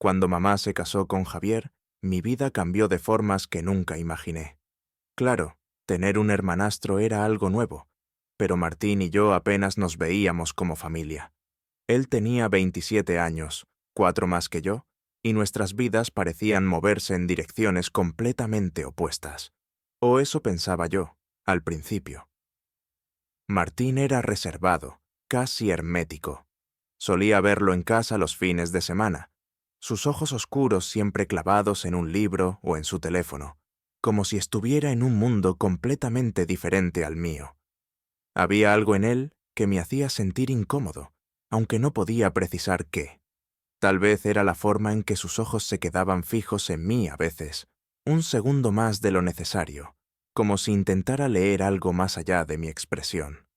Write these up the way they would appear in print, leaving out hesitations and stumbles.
Cuando mamá se casó con Javier, mi vida cambió de formas que nunca imaginé. Claro, tener un hermanastro era algo nuevo, pero Martín y yo apenas nos veíamos como familia. Él tenía 27 años, 4 más que yo, y nuestras vidas parecían moverse en direcciones completamente opuestas. O eso pensaba yo, al principio. Martín era reservado, casi hermético. Solía verlo en casa los fines de semana, sus ojos oscuros siempre clavados en un libro o en su teléfono, como si estuviera en un mundo completamente diferente al mío. Había algo en él que me hacía sentir incómodo, aunque no podía precisar qué. Tal vez era la forma en que sus ojos se quedaban fijos en mí a veces, un segundo más de lo necesario, como si intentara leer algo más allá de mi expresión.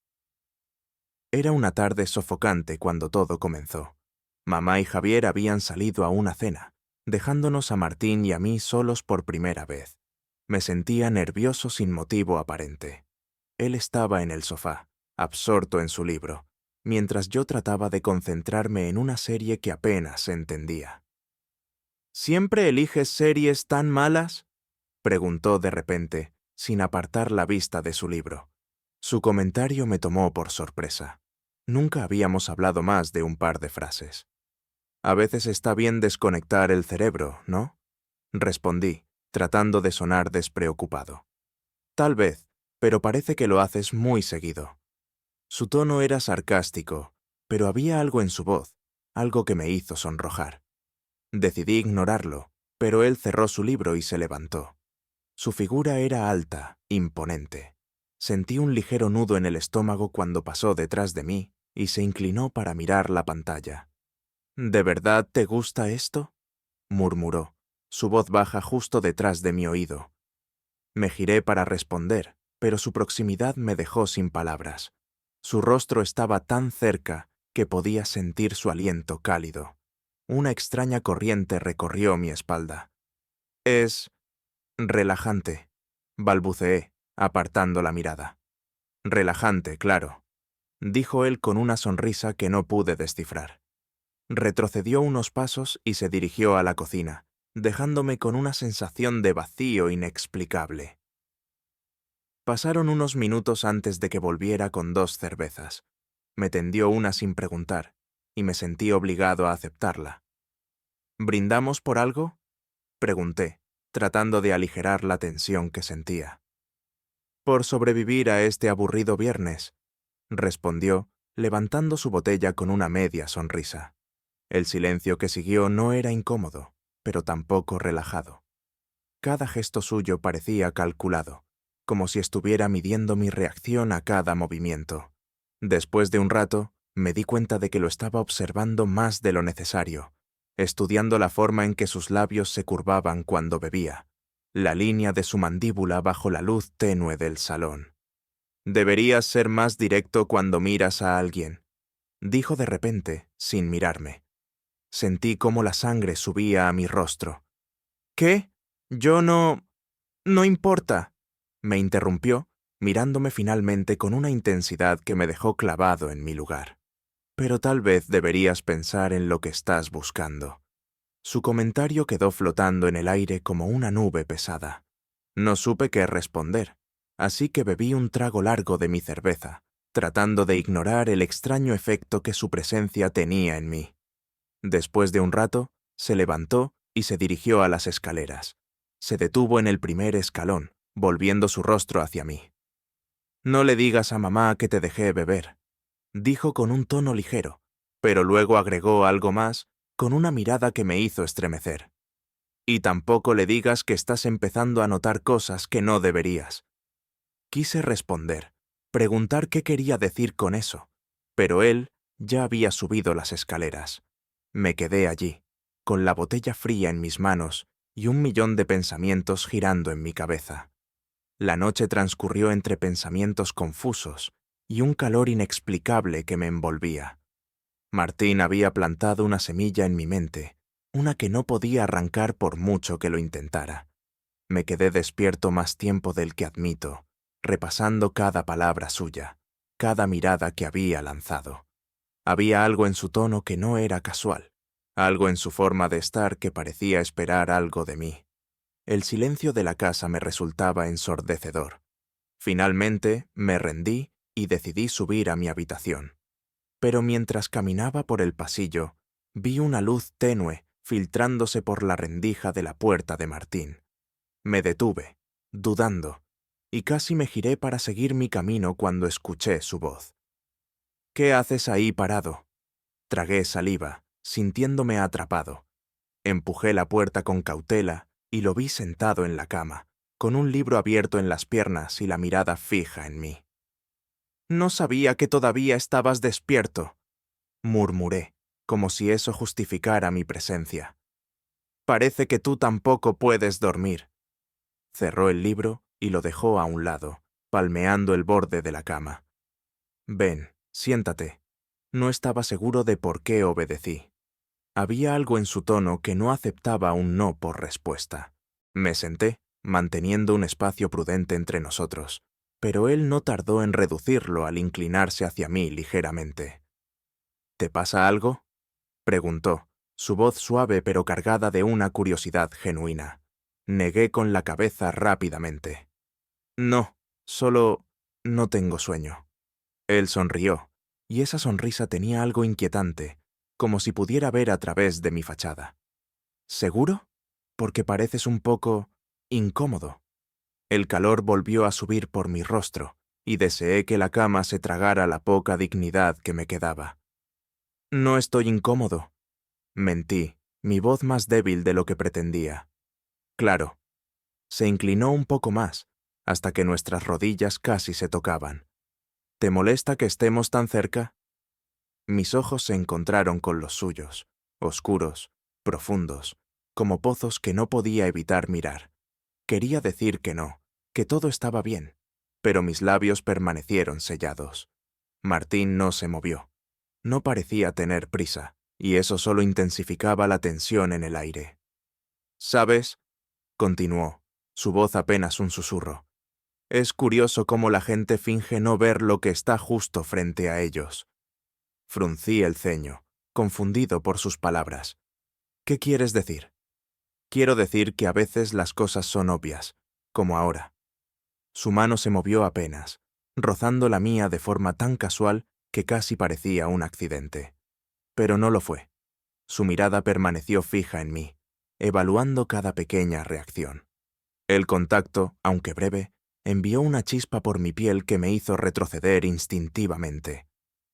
Era una tarde sofocante cuando todo comenzó. Mamá y Javier habían salido a una cena, dejándonos a Martín y a mí solos por primera vez. Me sentía nervioso sin motivo aparente. Él estaba en el sofá, absorto en su libro, mientras yo trataba de concentrarme en una serie que apenas entendía. ¿Siempre eliges series tan malas?, preguntó de repente, sin apartar la vista de su libro. Su comentario me tomó por sorpresa. Nunca habíamos hablado más de un par de frases. A veces está bien desconectar el cerebro, ¿no? Respondí, tratando de sonar despreocupado. Tal vez, pero parece que lo haces muy seguido. Su tono era sarcástico, pero había algo en su voz, algo que me hizo sonrojar. Decidí ignorarlo, pero él cerró su libro y se levantó. Su figura era alta, imponente. Sentí un ligero nudo en el estómago cuando pasó detrás de mí y se inclinó para mirar la pantalla. ¿De verdad te gusta esto?, murmuró, su voz baja justo detrás de mi oído. Me giré para responder, pero su proximidad me dejó sin palabras. Su rostro estaba tan cerca que podía sentir su aliento cálido. Una extraña corriente recorrió mi espalda. Es relajante, balbuceé, apartando la mirada. Relajante, claro, dijo él con una sonrisa que no pude descifrar. Retrocedió unos pasos y se dirigió a la cocina, dejándome con una sensación de vacío inexplicable. Pasaron unos minutos antes de que volviera con 2 cervezas. Me tendió una sin preguntar, y me sentí obligado a aceptarla. ¿Brindamos por algo?, pregunté, tratando de aligerar la tensión que sentía. Por sobrevivir a este aburrido viernes, respondió, levantando su botella con una media sonrisa. El silencio que siguió no era incómodo, pero tampoco relajado. Cada gesto suyo parecía calculado, como si estuviera midiendo mi reacción a cada movimiento. Después de un rato, me di cuenta de que lo estaba observando más de lo necesario, estudiando la forma en que sus labios se curvaban cuando bebía, la línea de su mandíbula bajo la luz tenue del salón. «Deberías ser más directo cuando miras a alguien», dijo de repente, sin mirarme. Sentí cómo la sangre subía a mi rostro. «¿Qué? Yo no... no importa», me interrumpió, mirándome finalmente con una intensidad que me dejó clavado en mi lugar. «Pero tal vez deberías pensar en lo que estás buscando». Su comentario quedó flotando en el aire como una nube pesada. No supe qué responder, así que bebí un trago largo de mi cerveza, tratando de ignorar el extraño efecto que su presencia tenía en mí. Después de un rato, se levantó y se dirigió a las escaleras. Se detuvo en el primer escalón, volviendo su rostro hacia mí. «No le digas a mamá que te dejé beber», dijo con un tono ligero, pero luego agregó algo más con una mirada que me hizo estremecer. «Y tampoco le digas que estás empezando a notar cosas que no deberías». Quise responder, preguntar qué quería decir con eso, pero él ya había subido las escaleras. Me quedé allí, con la botella fría en mis manos y 1.000.000 de pensamientos girando en mi cabeza. La noche transcurrió entre pensamientos confusos y un calor inexplicable que me envolvía. Martín había plantado una semilla en mi mente, una que no podía arrancar por mucho que lo intentara. Me quedé despierto más tiempo del que admito, repasando cada palabra suya, cada mirada que había lanzado. Había algo en su tono que no era casual. algo en su forma de estar que parecía esperar algo de mí. El silencio de la casa me resultaba ensordecedor. Finalmente me rendí y decidí subir a mi habitación. Pero mientras caminaba por el pasillo, vi una luz tenue filtrándose por la rendija de la puerta de Martín. Me detuve, dudando, y casi me giré para seguir mi camino cuando escuché su voz. «¿Qué haces ahí parado?» Tragué saliva, sintiéndome atrapado. Empujé la puerta con cautela y lo vi sentado en la cama, con un libro abierto en las piernas y la mirada fija en mí. «No sabía que todavía estabas despierto», murmuré, como si eso justificara mi presencia. «Parece que tú tampoco puedes dormir». Cerró el libro y lo dejó a un lado, palmeando el borde de la cama. «Ven, siéntate». No estaba seguro de por qué obedecí. Había algo en su tono que no aceptaba un no por respuesta. Me senté, manteniendo un espacio prudente entre nosotros, pero él no tardó en reducirlo al inclinarse hacia mí ligeramente. «¿Te pasa algo?», preguntó, su voz suave pero cargada de una curiosidad genuina. Negué con la cabeza rápidamente. «No, solo no tengo sueño». Él sonrió, y esa sonrisa tenía algo inquietante, como si pudiera ver a través de mi fachada. «¿Seguro? Porque pareces un poco incómodo». El calor volvió a subir por mi rostro, y deseé que la cama se tragara la poca dignidad que me quedaba. «No estoy incómodo». Mentí, mi voz más débil de lo que pretendía. «Claro». Se inclinó un poco más, hasta que nuestras rodillas casi se tocaban. «¿Te molesta que estemos tan cerca?» Mis ojos se encontraron con los suyos, oscuros, profundos, como pozos que no podía evitar mirar. Quería decir que no, que todo estaba bien, pero mis labios permanecieron sellados. Martín no se movió. No parecía tener prisa, y eso solo intensificaba la tensión en el aire. «¿Sabes?», continuó, su voz apenas un susurro. «Es curioso cómo la gente finge no ver lo que está justo frente a ellos». Fruncí el ceño, confundido por sus palabras. «¿Qué quieres decir?» «Quiero decir que a veces las cosas son obvias, como ahora». Su mano se movió apenas, rozando la mía de forma tan casual que casi parecía un accidente. Pero no lo fue. Su mirada permaneció fija en mí, evaluando cada pequeña reacción. El contacto, aunque breve, envió una chispa por mi piel que me hizo retroceder instintivamente.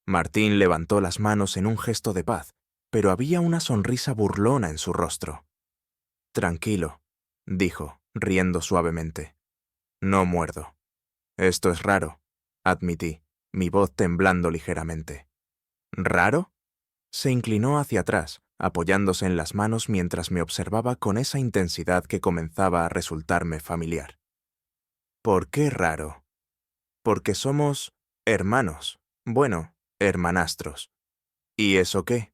Martín levantó las manos en un gesto de paz, pero había una sonrisa burlona en su rostro. «Tranquilo», dijo, riendo suavemente. «No muerdo». «Esto es raro», admití, mi voz temblando ligeramente. «¿Raro?». Se inclinó hacia atrás, apoyándose en las manos mientras me observaba con esa intensidad que comenzaba a resultarme familiar. «¿Por qué raro?». «Porque somos hermanos. Bueno, hermanastros». «¿Y eso qué?»,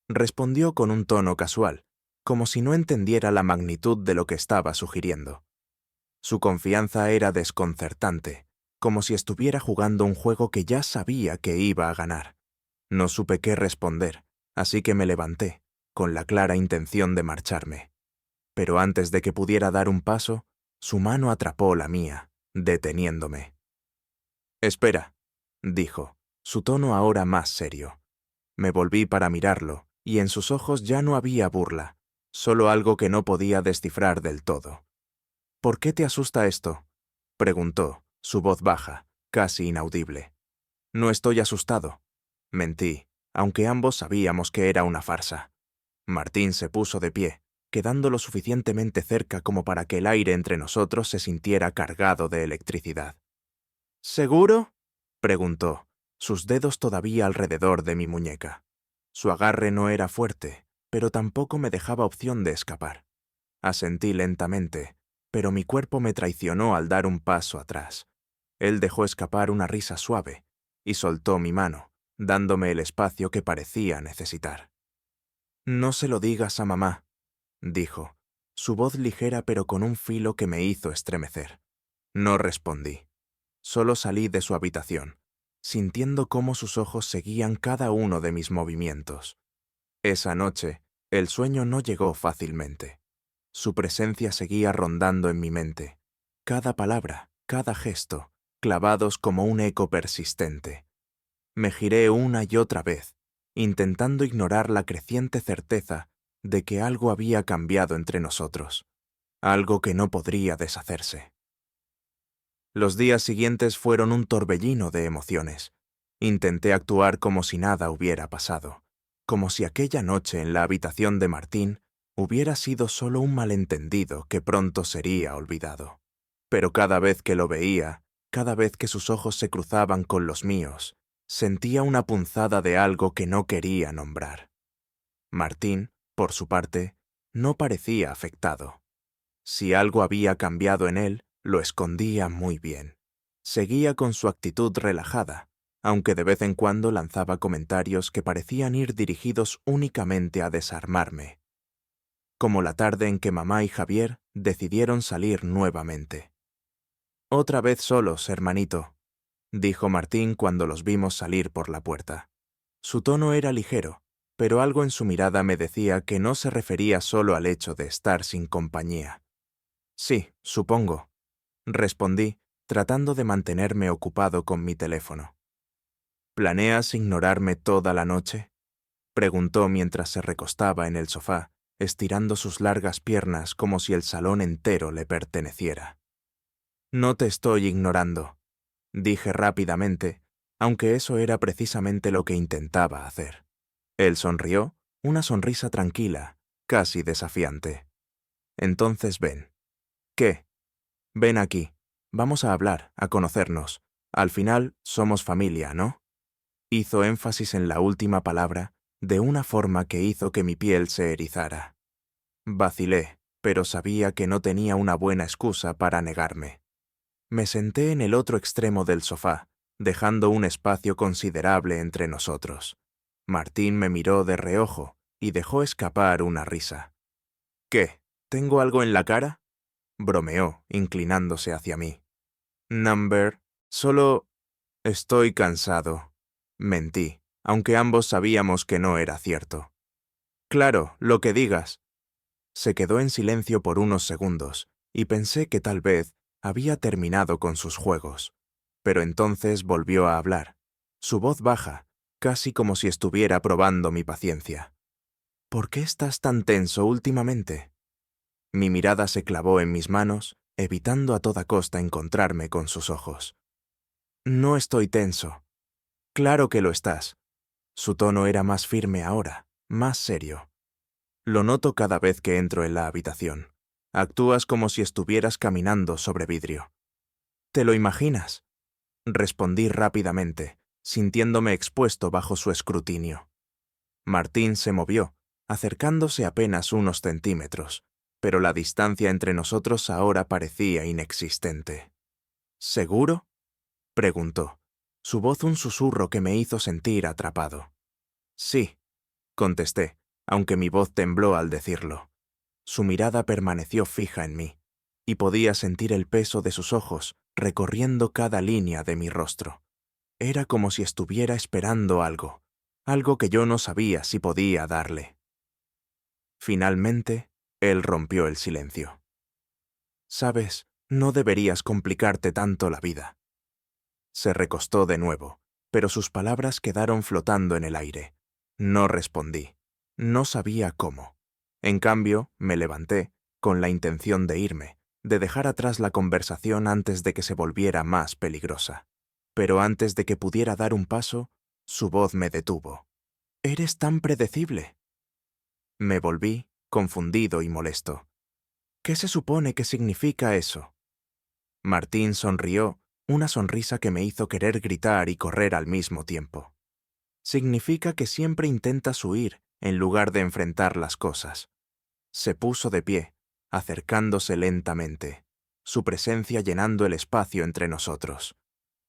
respondió con un tono casual, como si no entendiera la magnitud de lo que estaba sugiriendo. Su confianza era desconcertante, como si estuviera jugando un juego que ya sabía que iba a ganar. No supe qué responder, así que me levanté, con la clara intención de marcharme. Pero antes de que pudiera dar un paso, su mano atrapó la mía, deteniéndome. «Espera», dijo, su tono ahora más serio. Me volví para mirarlo, y en sus ojos ya no había burla, solo algo que no podía descifrar del todo. «¿Por qué te asusta esto?», preguntó, su voz baja, casi inaudible. «No estoy asustado». Mentí, aunque ambos sabíamos que era una farsa. Martín se puso de pie, quedando lo suficientemente cerca como para que el aire entre nosotros se sintiera cargado de electricidad. «¿Seguro?», preguntó, sus dedos todavía alrededor de mi muñeca. Su agarre no era fuerte, pero tampoco me dejaba opción de escapar. Asentí lentamente, pero mi cuerpo me traicionó al dar un paso atrás. Él dejó escapar una risa suave y soltó mi mano, dándome el espacio que parecía necesitar. «No se lo digas a mamá», dijo, su voz ligera pero con un filo que me hizo estremecer. No respondí. Solo salí de su habitación, sintiendo cómo sus ojos seguían cada uno de mis movimientos. Esa noche, El sueño no llegó fácilmente. Su presencia seguía rondando en mi mente. Cada palabra, cada gesto, clavados como un eco persistente. Me giré una y otra vez, intentando ignorar la creciente certeza de que algo había cambiado entre nosotros, algo que no podría deshacerse. Los días siguientes fueron un torbellino de emociones. Intenté actuar como si nada hubiera pasado, como si aquella noche en la habitación de Martín hubiera sido solo un malentendido que pronto sería olvidado. Pero cada vez que lo veía, cada vez que sus ojos se cruzaban con los míos, sentía una punzada de algo que no quería nombrar. Martín, por su parte, no parecía afectado. Si algo había cambiado en él, lo escondía muy bien. Seguía con su actitud relajada, aunque de vez en cuando lanzaba comentarios que parecían ir dirigidos únicamente a desarmarme. Como la tarde en que mamá y Javier decidieron salir nuevamente. «Otra vez solos, hermanito», dijo Martín cuando los vimos salir por la puerta. Su tono era ligero, pero algo en su mirada me decía que no se refería solo al hecho de estar sin compañía. «Sí, supongo», respondí, tratando de mantenerme ocupado con mi teléfono. «¿Planeas ignorarme toda la noche?», preguntó mientras se recostaba en el sofá, estirando sus largas piernas como si el salón entero le perteneciera. «No te estoy ignorando», dije rápidamente, aunque eso era precisamente lo que intentaba hacer. Él sonrió, una sonrisa tranquila, casi desafiante. «Entonces ven». «¿Qué?» «Ven aquí. Vamos a hablar, a conocernos. Al final, somos familia, ¿no?». Hizo énfasis en la última palabra, de una forma que hizo que mi piel se erizara. Vacilé, pero sabía que no tenía una buena excusa para negarme. Me senté en el otro extremo del sofá, dejando un espacio considerable entre nosotros. Martín me miró de reojo y dejó escapar una risa. «¿Qué? ¿Tengo algo en la cara?», bromeó, inclinándose hacia mí. «Number, solo estoy cansado», mentí, aunque ambos sabíamos que no era cierto. «Claro, lo que digas». Se quedó en silencio por unos segundos, y pensé que tal vez había terminado con sus juegos. Pero entonces volvió a hablar, su voz baja, casi como si estuviera probando mi paciencia. «¿Por qué estás tan tenso últimamente?». Mi mirada se clavó en mis manos, evitando a toda costa encontrarme con sus ojos. «No estoy tenso». «Claro que lo estás». Su tono era más firme ahora, más serio. «Lo noto cada vez que entro en la habitación. Actúas como si estuvieras caminando sobre vidrio». «¿Te lo imaginas?», respondí rápidamente, sintiéndome expuesto bajo su escrutinio. Martín se movió, acercándose apenas unos centímetros, pero la distancia entre nosotros ahora parecía inexistente. «¿Seguro?», preguntó, su voz un susurro que me hizo sentir atrapado. «Sí», contesté, aunque mi voz tembló al decirlo. Su mirada permaneció fija en mí, y podía sentir el peso de sus ojos recorriendo cada línea de mi rostro. Era como si estuviera esperando algo, algo que yo no sabía si podía darle. Finalmente, él rompió el silencio. «Sabes, no deberías complicarte tanto la vida». Se recostó de nuevo, pero sus palabras quedaron flotando en el aire. No respondí. No sabía cómo. En cambio, me levanté, con la intención de irme, de dejar atrás la conversación antes de que se volviera más peligrosa. Pero antes de que pudiera dar un paso, su voz me detuvo. «Eres tan predecible». Me volví, confundido y molesto. «¿Qué se supone que significa eso?». Martín sonrió, una sonrisa que me hizo querer gritar y correr al mismo tiempo. «Significa que siempre intentas huir en lugar de enfrentar las cosas». Se puso de pie, acercándose lentamente, su presencia llenando el espacio entre nosotros.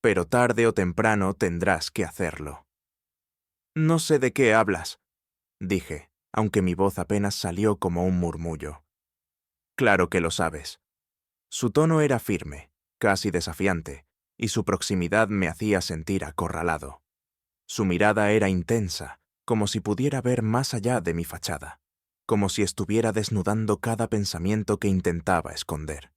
«Pero tarde o temprano tendrás que hacerlo». «No sé de qué hablas», dije, aunque mi voz apenas salió como un murmullo. «Claro que lo sabes». Su tono era firme, casi desafiante, y su proximidad me hacía sentir acorralado. Su mirada era intensa, como si pudiera ver más allá de mi fachada. como si estuviera desnudando cada pensamiento que intentaba esconder.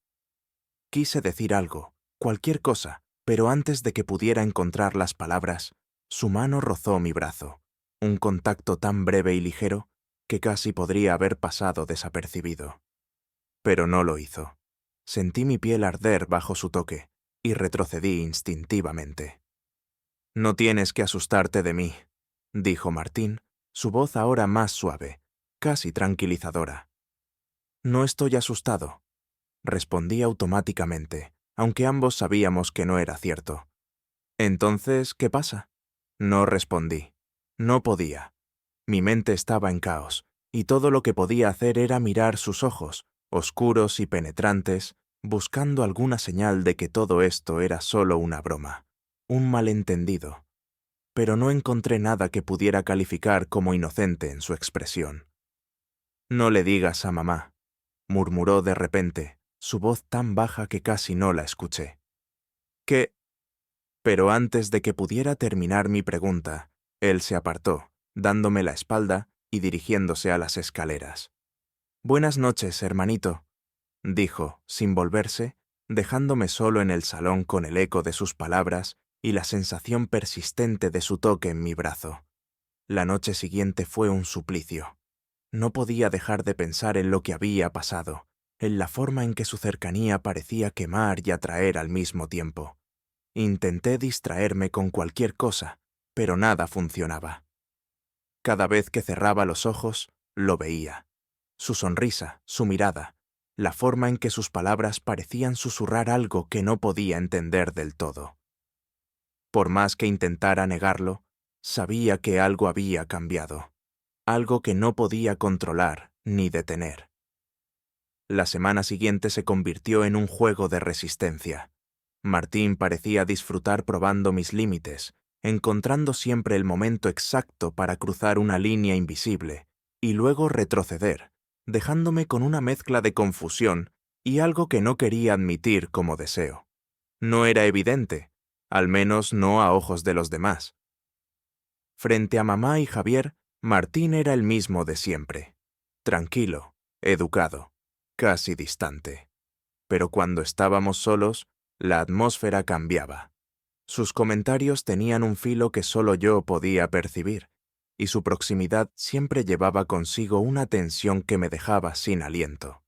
Quise decir algo, cualquier cosa, pero antes de que pudiera encontrar las palabras, su mano rozó mi brazo, un contacto tan breve y ligero que casi podría haber pasado desapercibido. Pero no lo hizo. Sentí mi piel arder bajo su toque y retrocedí instintivamente. «No tienes que asustarte de mí», dijo Martín, su voz ahora más suave, casi tranquilizadora. «No estoy asustado», respondí automáticamente, aunque ambos sabíamos que no era cierto. «Entonces, ¿qué pasa?». No respondí. No podía. Mi mente estaba en caos, y todo lo que podía hacer era mirar sus ojos, oscuros y penetrantes, buscando alguna señal de que todo esto era solo una broma, un malentendido. Pero no encontré nada que pudiera calificar como inocente en su expresión. «No le digas a mamá», murmuró de repente, su voz tan baja que casi no la escuché. «¿Qué?». Pero antes de que pudiera terminar mi pregunta, él se apartó, dándome la espalda y dirigiéndose a las escaleras. «Buenas noches, hermanito», dijo, sin volverse, dejándome solo en el salón con el eco de sus palabras y la sensación persistente de su toque en mi brazo. La noche siguiente fue un suplicio. No podía dejar de pensar en lo que había pasado, en la forma en que su cercanía parecía quemar y atraer al mismo tiempo. Intenté distraerme con cualquier cosa, pero nada funcionaba. Cada vez que cerraba los ojos, lo veía. Su sonrisa, su mirada, la forma en que sus palabras parecían susurrar algo que no podía entender del todo. Por más que intentara negarlo, sabía que algo había cambiado, algo que no podía controlar ni detener. La semana siguiente se convirtió en un juego de resistencia. Martín parecía disfrutar probando mis límites, encontrando siempre el momento exacto para cruzar una línea invisible y luego retroceder, dejándome con una mezcla de confusión y algo que no quería admitir como deseo. No era evidente, al menos no a ojos de los demás. Frente a mamá y Javier, Martín era el mismo de siempre, tranquilo, educado, casi distante. Pero cuando estábamos solos, la atmósfera cambiaba. Sus comentarios tenían un filo que solo yo podía percibir, y su proximidad siempre llevaba consigo una tensión que me dejaba sin aliento.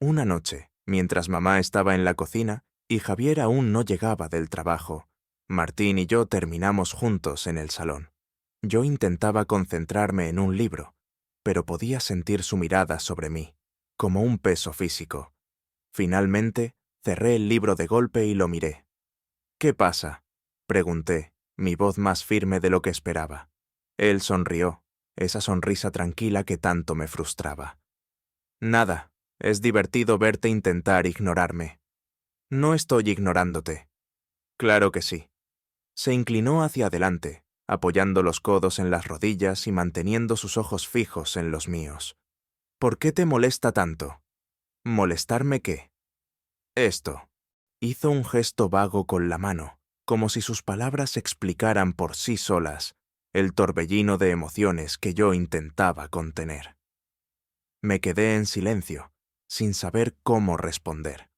Una noche, mientras mamá estaba en la cocina y Javier aún no llegaba del trabajo, Martín y yo terminamos juntos en el salón. Yo intentaba concentrarme en un libro, pero podía sentir su mirada sobre mí, como un peso físico. Finalmente, cerré el libro de golpe y lo miré. «¿Qué pasa?», pregunté, mi voz más firme de lo que esperaba. Él sonrió, esa sonrisa tranquila que tanto me frustraba. «Nada, es divertido verte intentar ignorarme». «No estoy ignorándote». «Claro que sí». Se inclinó hacia adelante, apoyando los codos en las rodillas y manteniendo sus ojos fijos en los míos. «¿Por qué te molesta tanto?». «¿Molestarme qué?». «Esto». Hizo un gesto vago con la mano, como si sus palabras explicaran por sí solas el torbellino de emociones que yo intentaba contener. Me quedé en silencio, sin saber cómo responder.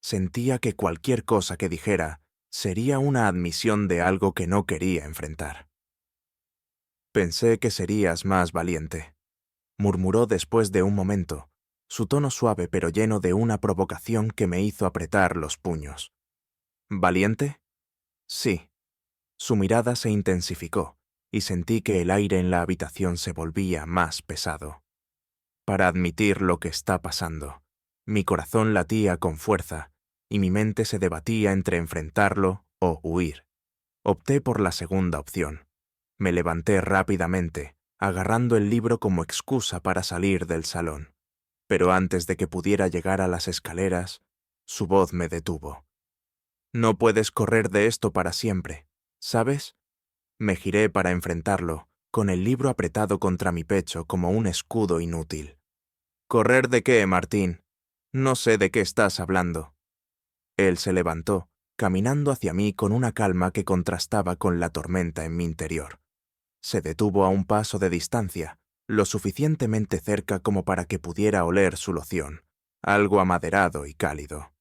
Sentía que cualquier cosa que dijera sería una admisión de algo que no quería enfrentar. «Pensé que serías más valiente», murmuró después de un momento, su tono suave pero lleno de una provocación que me hizo apretar los puños. «¿Valiente?». «Sí». Su mirada se intensificó, y sentí que el aire en la habitación se volvía más pesado. Para admitir lo que está pasando, mi corazón latía con fuerza, y mi mente se debatía entre enfrentarlo o huir. Opté por la segunda opción. Me levanté rápidamente, agarrando el libro como excusa para salir del salón. Pero antes de que pudiera llegar a las escaleras, su voz me detuvo. «No puedes correr de esto para siempre, ¿sabes?». Me giré para enfrentarlo, con el libro apretado contra mi pecho como un escudo inútil. «¿Correr de qué, Martín? No sé de qué estás hablando». Él se levantó, caminando hacia mí con una calma que contrastaba con la tormenta en mi interior. Se detuvo a un paso de distancia, lo suficientemente cerca como para que pudiera oler su loción, algo amaderado y cálido.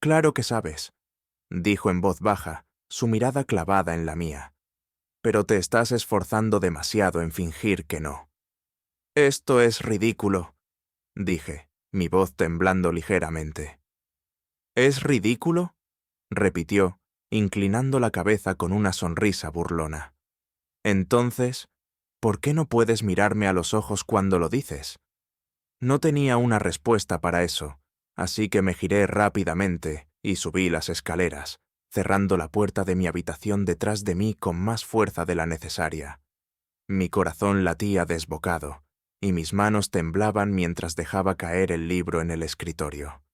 «Claro que sabes», dijo en voz baja, su mirada clavada en la mía. «Pero te estás esforzando demasiado en fingir que no». «Esto es ridículo», dije, mi voz temblando ligeramente. «¿Es ridículo?», repitió, inclinando la cabeza con una sonrisa burlona. «Entonces, ¿por qué no puedes mirarme a los ojos cuando lo dices?». No tenía una respuesta para eso, así que me giré rápidamente y subí las escaleras, cerrando la puerta de mi habitación detrás de mí con más fuerza de la necesaria. Mi corazón latía desbocado, y mis manos temblaban mientras dejaba caer el libro en el escritorio.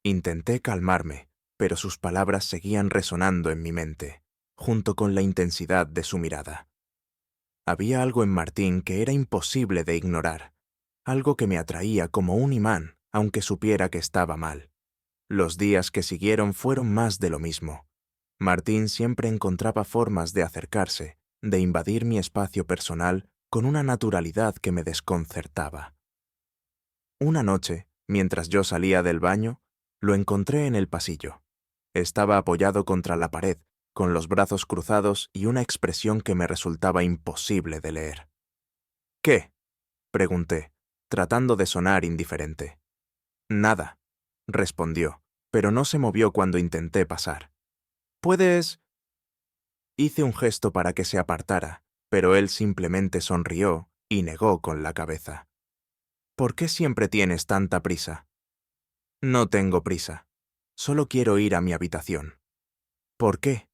Intenté calmarme, pero sus palabras seguían resonando en mi mente, junto con la intensidad de su mirada. Había algo en Martín que era imposible de ignorar, algo que me atraía como un imán, aunque supiera que estaba mal. Los días que siguieron fueron más de lo mismo. Martín siempre encontraba formas de acercarse, de invadir mi espacio personal con una naturalidad que me desconcertaba. Una noche, mientras yo salía del baño, lo encontré en el pasillo. Estaba apoyado contra la pared, con los brazos cruzados y una expresión que me resultaba imposible de leer. «¿Qué?», pregunté, tratando de sonar indiferente. «Nada», respondió, pero no se movió cuando intenté pasar. «¿Puedes...?» Hice un gesto para que se apartara, pero él simplemente sonrió y negó con la cabeza. «¿Por qué siempre tienes tanta prisa?». «No tengo prisa. Solo quiero ir a mi habitación». «¿Por qué?»,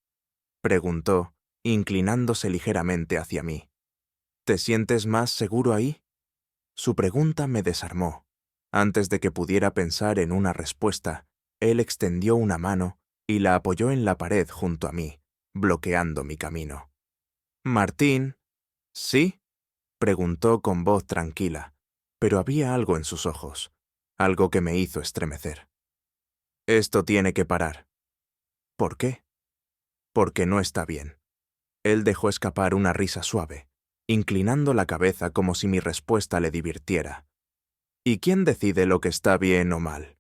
preguntó, inclinándose ligeramente hacia mí. «¿Te sientes más seguro ahí?». Su pregunta me desarmó. Antes de que pudiera pensar en una respuesta, él extendió una mano y la apoyó en la pared junto a mí, bloqueando mi camino. «Martín...». «¿Sí?», preguntó con voz tranquila, pero había algo en sus ojos, algo que me hizo estremecer. «Esto tiene que parar». «¿Por qué?». «Porque no está bien». Él dejó escapar una risa suave, inclinando la cabeza como si mi respuesta le divirtiera. «¿Y quién decide lo que está bien o mal?».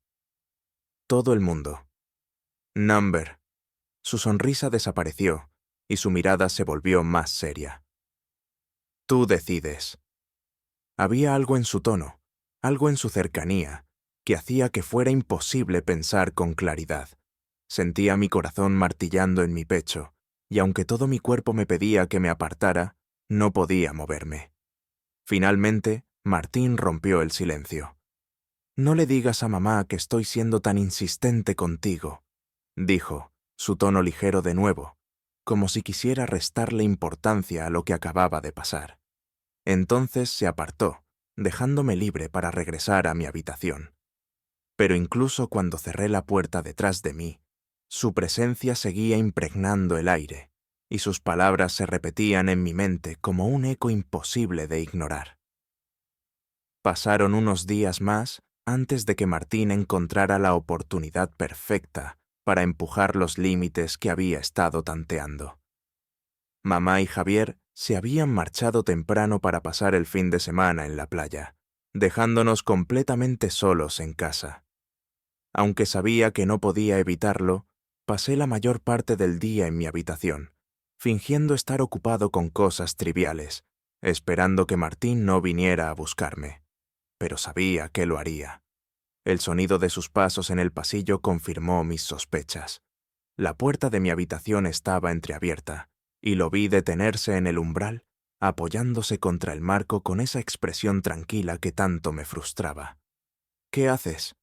«Todo el mundo». «Number». Su sonrisa desapareció y su mirada se volvió más seria. «Tú decides». Había algo en su tono, algo en su cercanía, que hacía que fuera imposible pensar con claridad. Sentía mi corazón martillando en mi pecho, y aunque todo mi cuerpo me pedía que me apartara, no podía moverme. Finalmente, Martín rompió el silencio. «No le digas a mamá que estoy siendo tan insistente contigo», dijo, su tono ligero de nuevo, como si quisiera restarle importancia a lo que acababa de pasar. Entonces se apartó, dejándome libre para regresar a mi habitación. Pero incluso cuando cerré la puerta detrás de mí, su presencia seguía impregnando el aire, y sus palabras se repetían en mi mente como un eco imposible de ignorar. Pasaron unos días más antes de que Martín encontrara la oportunidad perfecta para empujar los límites que había estado tanteando. Mamá y Javier se habían marchado temprano para pasar el fin de semana en la playa, dejándonos completamente solos en casa. Aunque sabía que no podía evitarlo, pasé la mayor parte del día en mi habitación, fingiendo estar ocupado con cosas triviales, esperando que Martín no viniera a buscarme. Pero sabía que lo haría. El sonido de sus pasos en el pasillo confirmó mis sospechas. La puerta de mi habitación estaba entreabierta, y lo vi detenerse en el umbral, apoyándose contra el marco con esa expresión tranquila que tanto me frustraba. «¿Qué haces?»,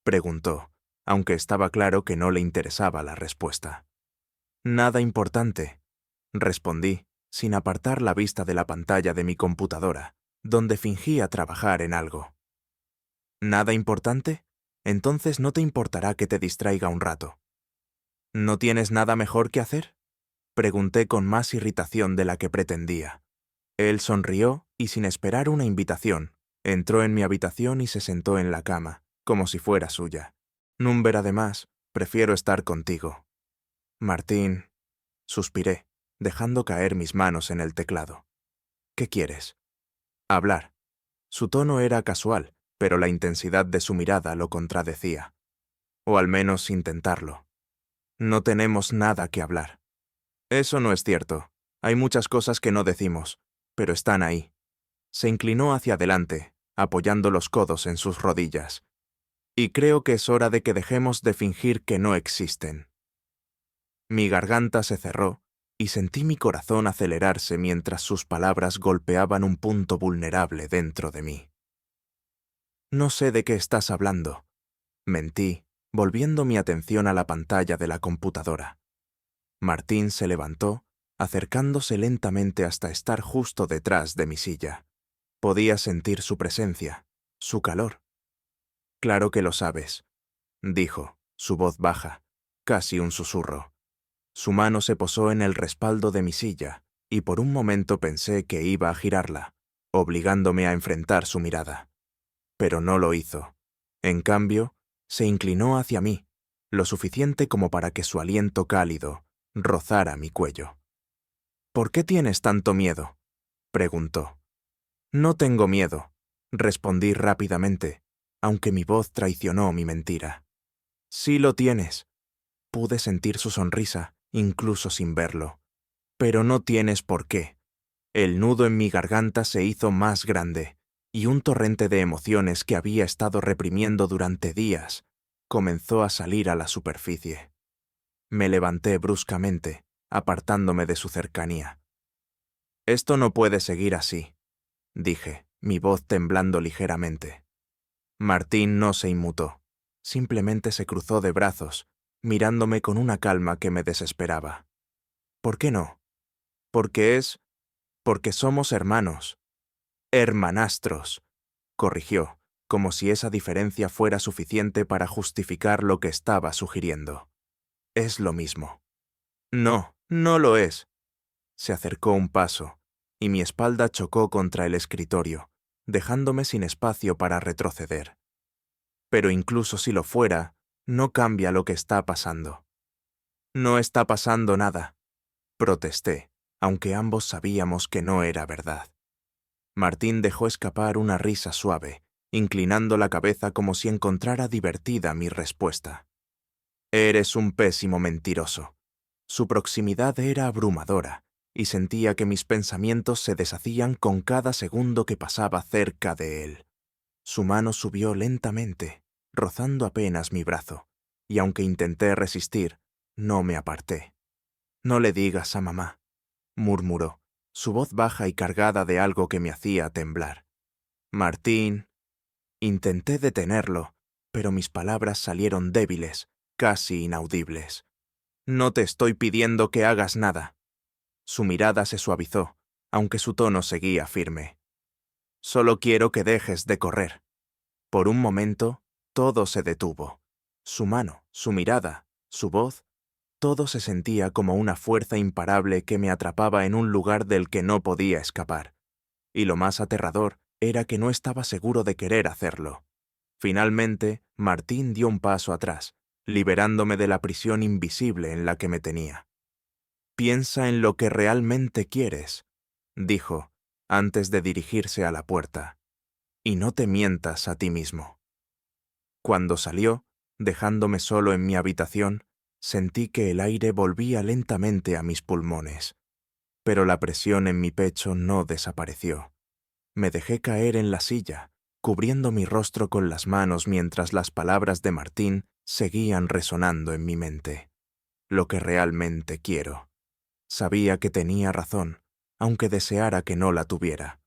preguntó, aunque estaba claro que no le interesaba la respuesta. «Nada importante», respondí, sin apartar la vista de la pantalla de mi computadora, donde fingía trabajar en algo. «¿Nada importante? Entonces no te importará que te distraiga un rato». «¿No tienes nada mejor que hacer?», pregunté con más irritación de la que pretendía. Él sonrió y, sin esperar una invitación, entró en mi habitación y se sentó en la cama, como si fuera suya. «Number, además, prefiero estar contigo». «Martín», suspiré, dejando caer mis manos en el teclado. «¿Qué quieres?». Hablar. Su tono era casual, pero la intensidad de su mirada lo contradecía. O al menos intentarlo. No tenemos nada que hablar. Eso no es cierto. Hay muchas cosas que no decimos, pero están ahí. Se inclinó hacia adelante, apoyando los codos en sus rodillas. Y creo que es hora de que dejemos de fingir que no existen. Mi garganta se cerró y sentí mi corazón acelerarse mientras sus palabras golpeaban un punto vulnerable dentro de mí. No sé de qué estás hablando, mentí, volviendo mi atención a la pantalla de la computadora. Martín se levantó, acercándose lentamente hasta estar justo detrás de mi silla. Podía sentir su presencia, su calor. Claro que lo sabes, dijo, su voz baja, casi un susurro. Su mano se posó en el respaldo de mi silla, y por un momento pensé que iba a girarla, obligándome a enfrentar su mirada. Pero no lo hizo. En cambio, se inclinó hacia mí, lo suficiente como para que su aliento cálido rozara mi cuello. ¿Por qué tienes tanto miedo?, preguntó. No tengo miedo, respondí rápidamente, aunque mi voz traicionó mi mentira. Sí lo tienes. Pude sentir su sonrisa, incluso sin verlo. Pero no tienes por qué. El nudo en mi garganta se hizo más grande, y un torrente de emociones que había estado reprimiendo durante días comenzó a salir a la superficie. Me levanté bruscamente, apartándome de su cercanía. Esto no puede seguir así, dije, mi voz temblando ligeramente. Martín no se inmutó, simplemente se cruzó de brazos, mirándome con una calma que me desesperaba. ¿Por qué no? Porque somos hermanos. Hermanastros, corrigió, como si esa diferencia fuera suficiente para justificar lo que estaba sugiriendo. Es lo mismo. No, no lo es. Se acercó un paso, y mi espalda chocó contra el escritorio, dejándome sin espacio para retroceder. Pero incluso si lo fuera, no cambia lo que está pasando. No está pasando nada, protesté, aunque ambos sabíamos que no era verdad. Martín dejó escapar una risa suave, inclinando la cabeza como si encontrara divertida mi respuesta. Eres un pésimo mentiroso. Su proximidad era abrumadora, y sentía que mis pensamientos se deshacían con cada segundo que pasaba cerca de él. Su mano subió lentamente, rozando apenas mi brazo, y aunque intenté resistir, no me aparté. No le digas a mamá, murmuró, su voz baja y cargada de algo que me hacía temblar. Martín. Intenté detenerlo, pero mis palabras salieron débiles, casi inaudibles. No te estoy pidiendo que hagas nada. Su mirada se suavizó, aunque su tono seguía firme. Solo quiero que dejes de correr. Por un momento, todo se detuvo. Su mano, su mirada, su voz, todo se sentía como una fuerza imparable que me atrapaba en un lugar del que no podía escapar. Y lo más aterrador era que no estaba seguro de querer hacerlo. Finalmente, Martín dio un paso atrás, liberándome de la prisión invisible en la que me tenía. Piensa en lo que realmente quieres, dijo, antes de dirigirse a la puerta, y no te mientas a ti mismo. Cuando salió, dejándome solo en mi habitación, sentí que el aire volvía lentamente a mis pulmones, pero la presión en mi pecho no desapareció. Me dejé caer en la silla, cubriendo mi rostro con las manos mientras las palabras de Martín seguían resonando en mi mente. Lo que realmente quiero. Sabía que tenía razón, aunque deseara que no la tuviera.